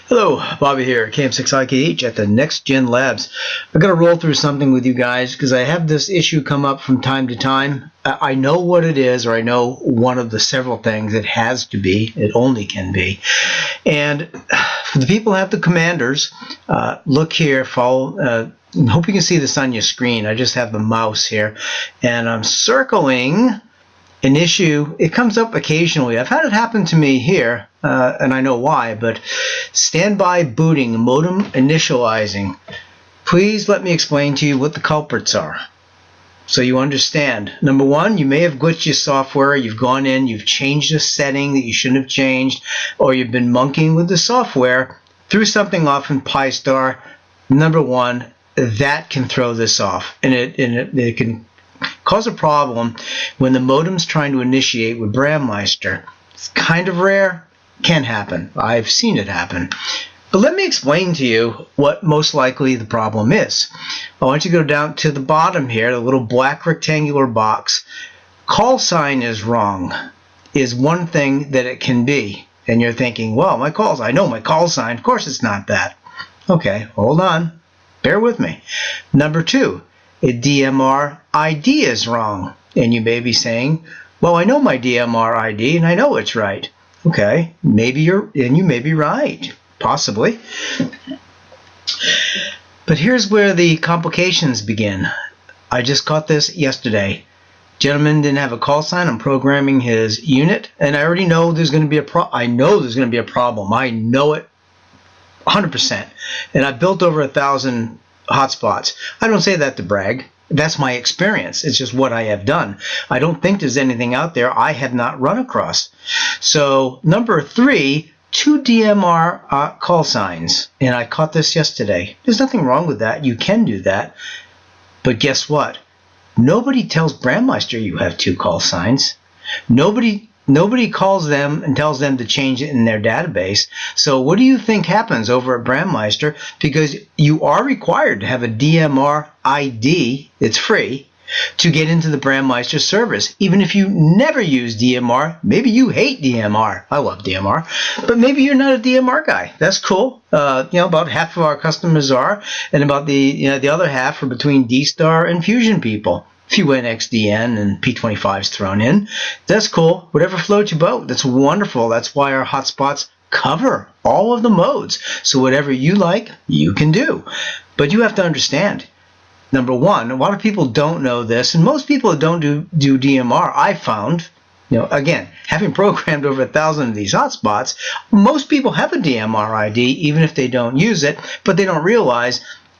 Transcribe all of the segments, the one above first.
Hello, Bobby here, KM6IKH at the NEX-GEN Labs. I'm going to roll through something with you guys because I have this issue come up from time to time. I know what it is, or I know one of the several things it has to be. It only can be. And for the people who have the commanders, look here, follow. I hope you can see this on your screen. I just have the mouse here, and I'm circling an issue. It comes up occasionally. I've had it happen to me here, and I know why, but standby booting, modem initializing. Please let me explain to you what the culprits are so you understand. Number one, you may have glitched your software. You've gone in, you've changed a setting that you shouldn't have changed, or you've been monkeying with the software, threw something off in PICARE. Number one, that can throw this off, and it can cause a problem when the modem's trying to initiate with Brandmeister. It's kind of rare, can happen. I've seen it happen. But let me explain to you what most likely the problem is. I want you to go down to the bottom here, the little black rectangular box. Call sign is wrong, is one thing that it can be. And you're thinking, well, I know my call sign. Of course it's not that. Okay, hold on. Bear with me. Number two, a DMR ID is wrong. And you may be saying, well, I know my DMR ID and I know it's right. Okay, you may be right, possibly. But here's where the complications begin. I just caught this yesterday. Gentleman didn't have a call sign. I'm programming his unit, and I already know there's going to be a problem. I know there's going to be a problem. I know it 100%. And I've built over 1,000 hotspots. I don't say that to brag. That's my experience. It's just what I have done. I don't think there's anything out there I have not run across. So number three, 2 DMR call signs. And I caught this yesterday. There's nothing wrong with that. You can do that. But guess what? Nobody tells Brandmeister you have 2 call signs. Nobody calls them and tells them to change it in their database. So what do you think happens over at Brandmeister? Because you are required to have a DMR ID, it's free, to get into the Brandmeister service. Even if you never use DMR, maybe you hate DMR. I love DMR, but maybe you're not a DMR guy. That's cool. About half of our customers are, and about the other half are between D-Star and Fusion people. A few NEX-GEN and P25s thrown in. That's cool. Whatever floats your boat. That's wonderful. That's why our hotspots cover all of the modes. So whatever you like, you can do. But you have to understand, number one, a lot of people don't know this, and most people that don't do DMR, I found, again, having programmed over 1,000 of these hotspots, most people have a DMR ID, even if they don't use it, but they don't realize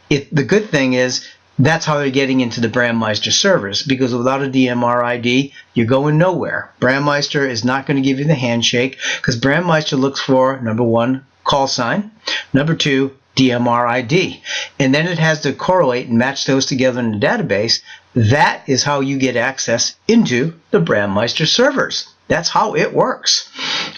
it. The good thing is, that's how they're getting into the Brandmeister servers, because without a DMR ID, you're going nowhere. Brandmeister is not going to give you the handshake, because Brandmeister looks for, number one, call sign, number two, DMR ID. And then it has to correlate and match those together in the database. That is how you get access into the Brandmeister servers. That's how it works.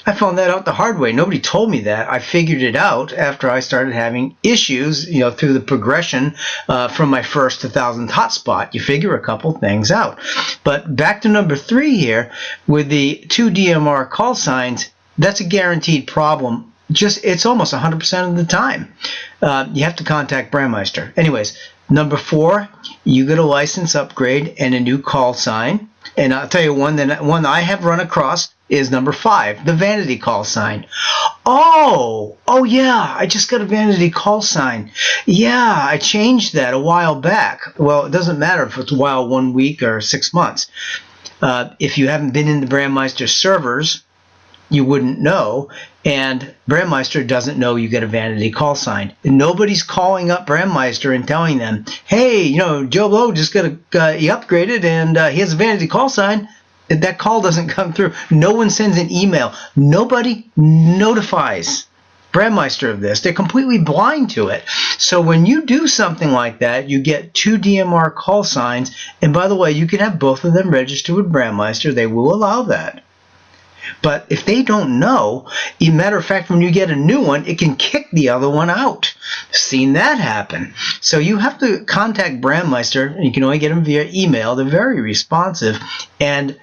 I found that out the hard way. Nobody told me that. I figured it out after I started having issues, through the progression from my first 1,000th hotspot. You figure a couple things out. But back to number three here, with the 2 DMR call signs, that's a guaranteed problem. It's almost 100% of the time. You have to contact Brandmeister. Anyways, number four, you get a license upgrade and a new call sign. And I'll tell you one that I have run across is number 5, the vanity call sign. Oh yeah, I just got a vanity call sign. Yeah, I changed that a while back. Well, it doesn't matter if it's a while, 1 week or 6 months. If you haven't been in the Brandmeister servers, you wouldn't know, and Brandmeister doesn't know you get a vanity call sign. And nobody's calling up Brandmeister and telling them, hey, Joe Blow just got he upgraded and he has a vanity call sign. That call doesn't come through. No one sends an email. Nobody notifies Brandmeister of this. They're completely blind to it. So when you do something like that, you get 2 DMR call signs, and by the way, you can have both of them registered with Brandmeister. They will allow that. But if they don't know, as a matter of fact, when you get a new one, it can kick the other one out. Seen that happen. So you have to contact Brandmeister, and you can only get them via email. They're very responsive. And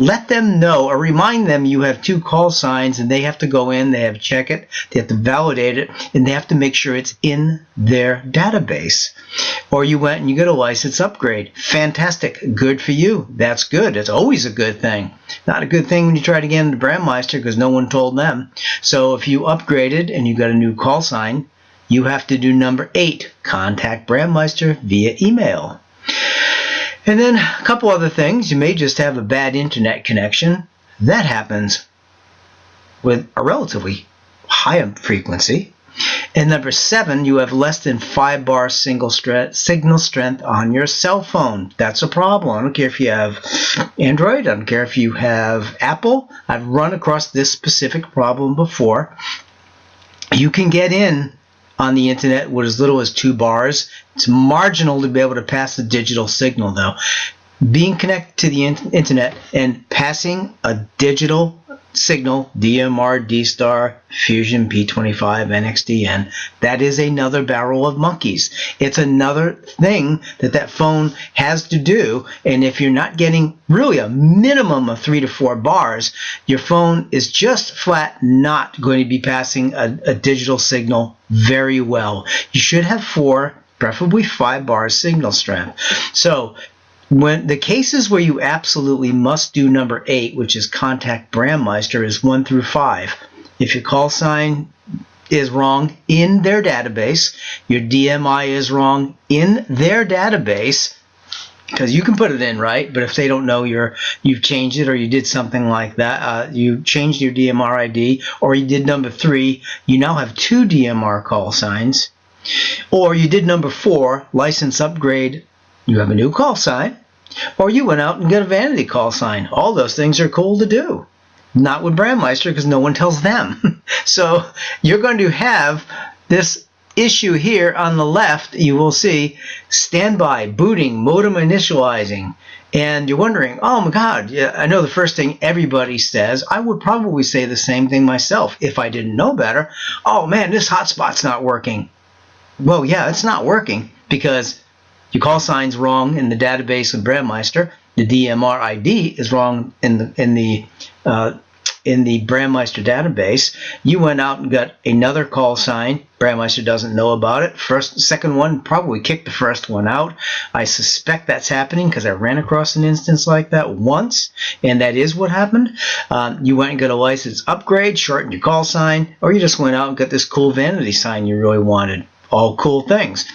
let them know or remind them you have 2 call signs, and they have to go in, they have to check it, they have to validate it, and they have to make sure it's in their database. Or you went and you got a license upgrade. Fantastic. Good for you. That's good. It's always a good thing. Not a good thing when you try to get into Brandmeister because no one told them. So if you upgraded and you got a new call sign, you have to do number 8, contact Brandmeister via email. And then a couple other things. You may just have a bad internet connection. That happens with a relatively high frequency. And number 7, you have less than 5 bar signal strength on your cell phone. That's a problem. I don't care if you have Android. I don't care if you have Apple. I've run across this specific problem before. You can get in on the internet with as little as 2 bars. It's marginal to be able to pass the digital signal, though. Being connected to the internet and passing a digital signal, DMR, D-Star, Fusion, P25, NEX-GEN, that is another barrel of monkeys. It's another thing that phone has to do, and if you're not getting really a minimum of 3 to 4 bars, your phone is just flat not going to be passing a digital signal very well. You should have 4, preferably 5 bars signal strength. So when the cases where you absolutely must do number 8, which is contact Brandmeister, is 1 through 5. If your call sign is wrong in their database, your DMI is wrong in their database, because you can put it in, right? But if they don't know you've changed it, or you did something like that, you changed your DMR ID, or you did number 3, you now have 2 DMR call signs. Or you did number 4, license upgrade, you have a new call sign. Or you went out and got a vanity call sign. All those things are cool to do. Not with Brandmeister because no one tells them. So you're going to have this issue here on the left. You will see standby, booting, modem initializing. And you're wondering, oh my God, yeah, I know the first thing everybody says. I would probably say the same thing myself if I didn't know better. Oh man, this hotspot's not working. Well, yeah, it's not working because your call sign's wrong in the database of Brandmeister. The DMR ID is wrong in the Brandmeister database. You went out and got another call sign. Brandmeister doesn't know about it. Second one probably kicked the first one out. I suspect that's happening because I ran across an instance like that once, and that is what happened. You went and got a license upgrade, shortened your call sign, or you just went out and got this cool vanity sign you really wanted. All cool things.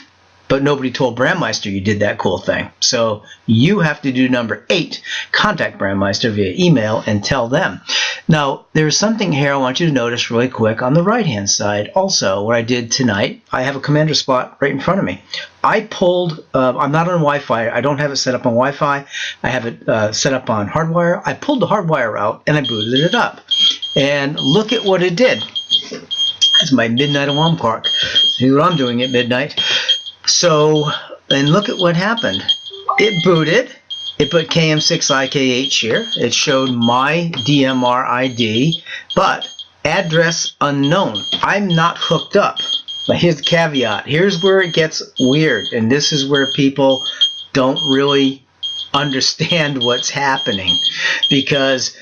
But nobody told Brandmeister you did that cool thing. So you have to do number 8, contact Brandmeister via email and tell them. Now, there's something here I want you to notice really quick on the right-hand side. Also, what I did tonight, I have a commander spot right in front of me. I pulled, I'm not on Wi-Fi. I don't have it set up on Wi-Fi. I have it set up on hardwire. I pulled the hardwire out and I booted it up. And look at what it did. That's my midnight alarm clock. See what I'm doing at midnight. So, and look at what happened. It booted. It put KM6IKH here. It showed my DMR ID, but address unknown. I'm not hooked up. But here's the caveat. Here's where it gets weird, and this is where people don't really understand what's happening, because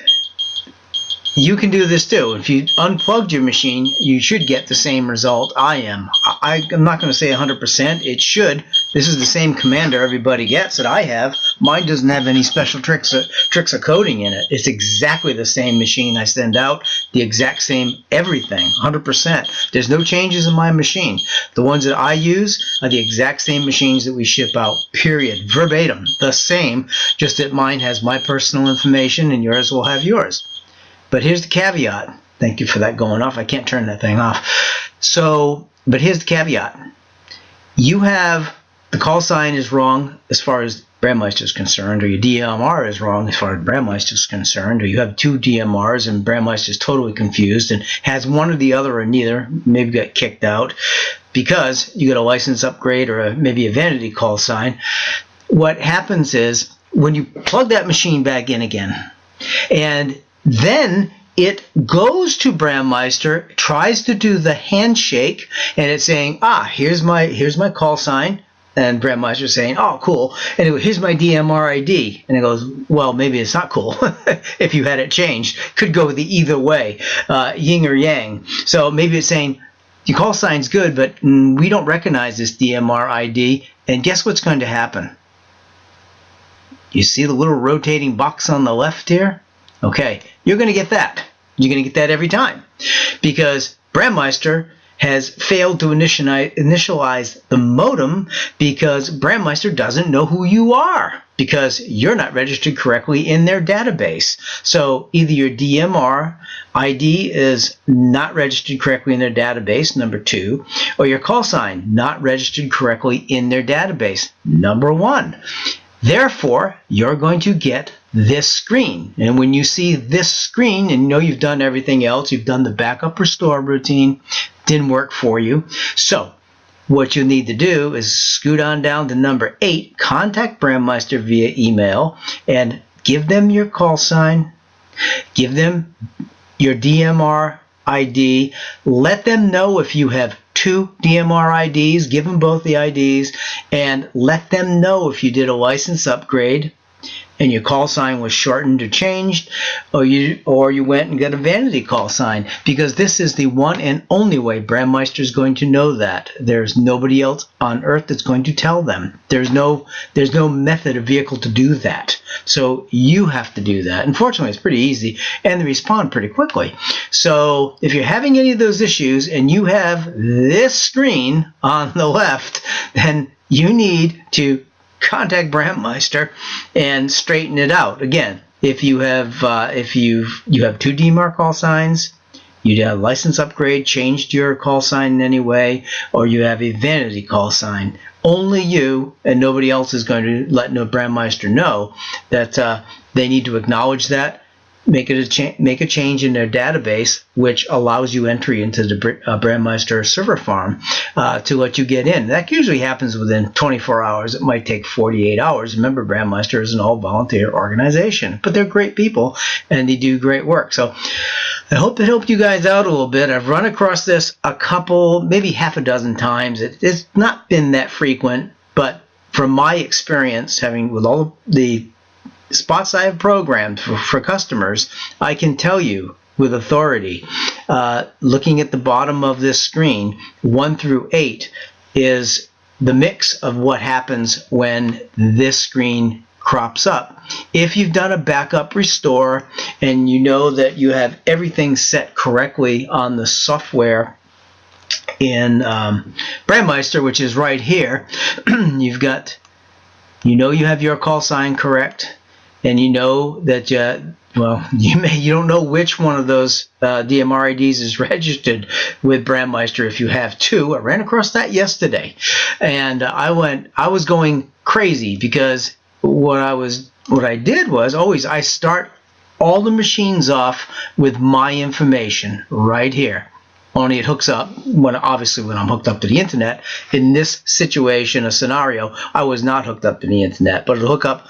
you can do this too. If you unplugged your machine, you should get the same result I'm not going to say 100%. It should. This is the same commander everybody gets that I have. Mine doesn't have any special tricks of coding in it. It's exactly the same machine I send out, the exact same everything, 100%. There's no changes in my machine. The ones that I use are the exact same machines that we ship out, period, verbatim, the same, just that mine has my personal information and yours will have yours. But here's the caveat. Thank you for that going off. I can't turn that thing off. So, but here's the caveat. You have the call sign is wrong as far as Brandmeister is concerned, or your DMR is wrong as far as Brandmeister is concerned, or you have 2 DMRs and Brandmeister is totally confused and has one or the other or neither, maybe got kicked out because you got a license upgrade or maybe a vanity call sign. What happens is when you plug that machine back in again, and then it goes to Brandmeister, tries to do the handshake, and it's saying, here's my call sign. And Brandmeister's saying, oh, cool. And here's my DMR ID. And it goes, well, maybe it's not cool if you had it changed. Could go the either way, yin or yang. So maybe it's saying, your call sign's good, but we don't recognize this DMR ID. And guess what's going to happen? You see the little rotating box on the left here? Okay, you're going to get that. You're going to get that every time. Because Brandmeister has failed to initialize the modem because Brandmeister doesn't know who you are because you're not registered correctly in their database. So either your DMR ID is not registered correctly in their database, number 2, or your call sign not registered correctly in their database, number 1. Therefore, you're going to get this screen. And when you see this screen and you know you've done everything else, you've done the backup restore routine, didn't work for you. So what you need to do is scoot on down to number 8, contact Brandmeister via email and give them your call sign, give them your DMR ID, let them know if you have 2 DMR IDs, give them both the IDs, and let them know if you did a license upgrade and your call sign was shortened or changed, or you went and got a vanity call sign, because this is the one and only way Brandmeister is going to know that. There's nobody else on earth that's going to tell them. There's no method or vehicle to do that. So you have to do that. Unfortunately, it's pretty easy, and they respond pretty quickly. So if you're having any of those issues and you have this screen on the left, then you need to contact Brandmeister and straighten it out. Again, if you have you have 2 DMR call signs, you did a license upgrade, changed your call sign in any way, or you have a vanity call sign, only you and nobody else is going to let Brandmeister know that they need to acknowledge that, make a change in their database, which allows you entry into the Brandmeister server farm to let you get in. That usually happens within 24 hours. It might take 48 hours. Remember, Brandmeister is an all-volunteer organization, but they're great people and they do great work. So I hope it helped you guys out a little bit. I've run across this a couple, maybe half a dozen times. It's not been that frequent, but from my experience, having with all the spots I have programmed for customers, I can tell you with authority, looking at the bottom of this screen, 1 through 8 is the mix of what happens when this screen crops up. If you've done a backup restore and you know that you have everything set correctly on the software in Brandmeister, which is right here, you have your call sign correct, and you know that you don't know which one of those DMR IDs is registered with Brandmeister if you have 2. I ran across that yesterday, and I was going crazy because what I did was I start all the machines off with my information right here. Only it hooks up obviously when I'm hooked up to the internet. In this situation, a scenario, I was not hooked up to the internet, but it'll hook up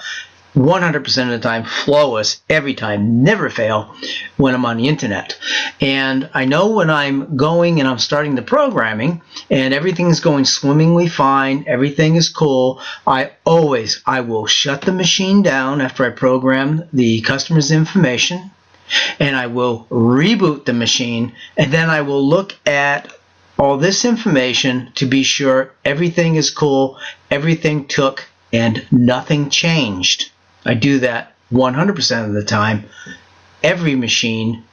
100% of the time, flawless, every time, never fail when I'm on the internet. And I know when I'm going and I'm starting the programming and everything's going swimmingly fine, everything is cool, I will shut the machine down after I program the customer's information, and I will reboot the machine, and then I will look at all this information to be sure everything is cool, everything took, and nothing changed. I do that 100% of the time, every machine,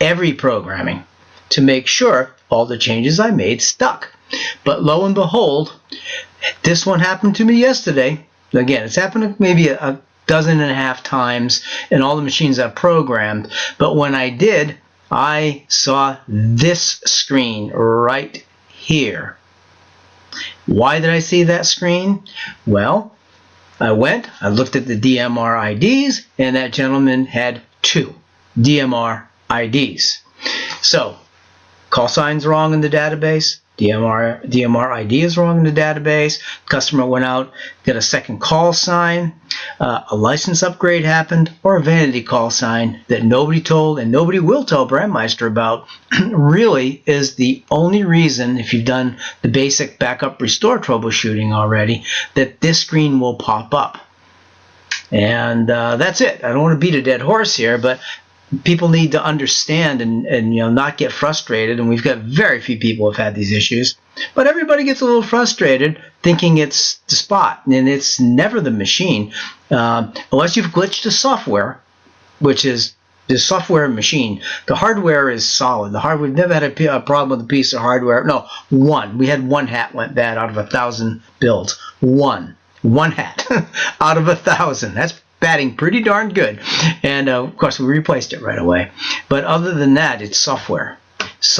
every programming, to make sure all the changes I made stuck. But lo and behold, this one happened to me yesterday. Again, it's happened maybe a dozen and a half times in all the machines I've programmed. But when I did, I saw this screen right here. Why did I see that screen? Well, I looked at the DMR IDs, and that gentleman had 2 DMR IDs. So, call sign's wrong in the database, DMR ID is wrong in the database, customer went out, got a second call sign, a license upgrade happened, or a vanity call sign that nobody told and nobody will tell Brandmeister about, really is the only reason, if you've done the basic backup restore troubleshooting already, that this screen will pop up. And that's it. I don't want to beat a dead horse here, but people need to understand and not get frustrated, and we've got very few people who have had these issues, but everybody gets a little frustrated thinking it's the spot, and it's never the machine, unless you've glitched the software, which is the software and machine. The hardware is solid. We've never had a problem with a piece of hardware. No, one. We had one hat went bad out of 1,000 builds. One hat out of 1,000. That's batting pretty darn good, and of course we replaced it right away. But other than that, it's software. It's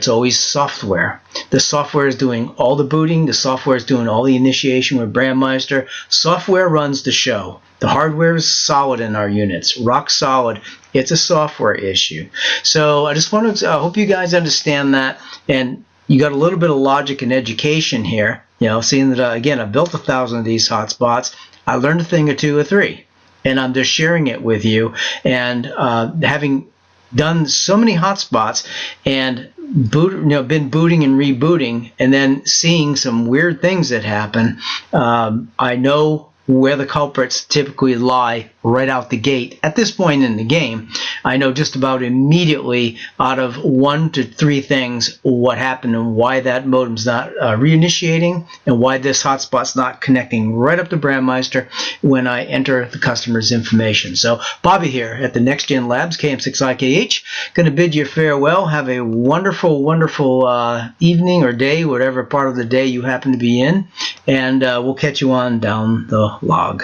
always software. The software is doing all the booting. The software is doing all the initiation with Brandmeister. Software runs the show. The hardware is solid in our units, rock solid. It's a software issue. So I just want to hope you guys understand that, and you got a little bit of logic and education here. Seeing that again, I've built 1,000 of these hotspots. I learned a thing or two or three, and I'm just sharing it with you. And having done so many hotspots and been booting and rebooting, and then seeing some weird things that happen, I know where the culprits typically lie right out the gate. At this point in the game, I know just about immediately out of 1 to 3 things what happened and why that modem's not reinitiating and why this hotspot's not connecting right up to Brandmeister when I enter the customer's information. So Bobby here at the NEX-GEN Labs, KM6IKH, going to bid you farewell. Have a wonderful, wonderful evening or day, whatever part of the day you happen to be in, and we'll catch you on down the log.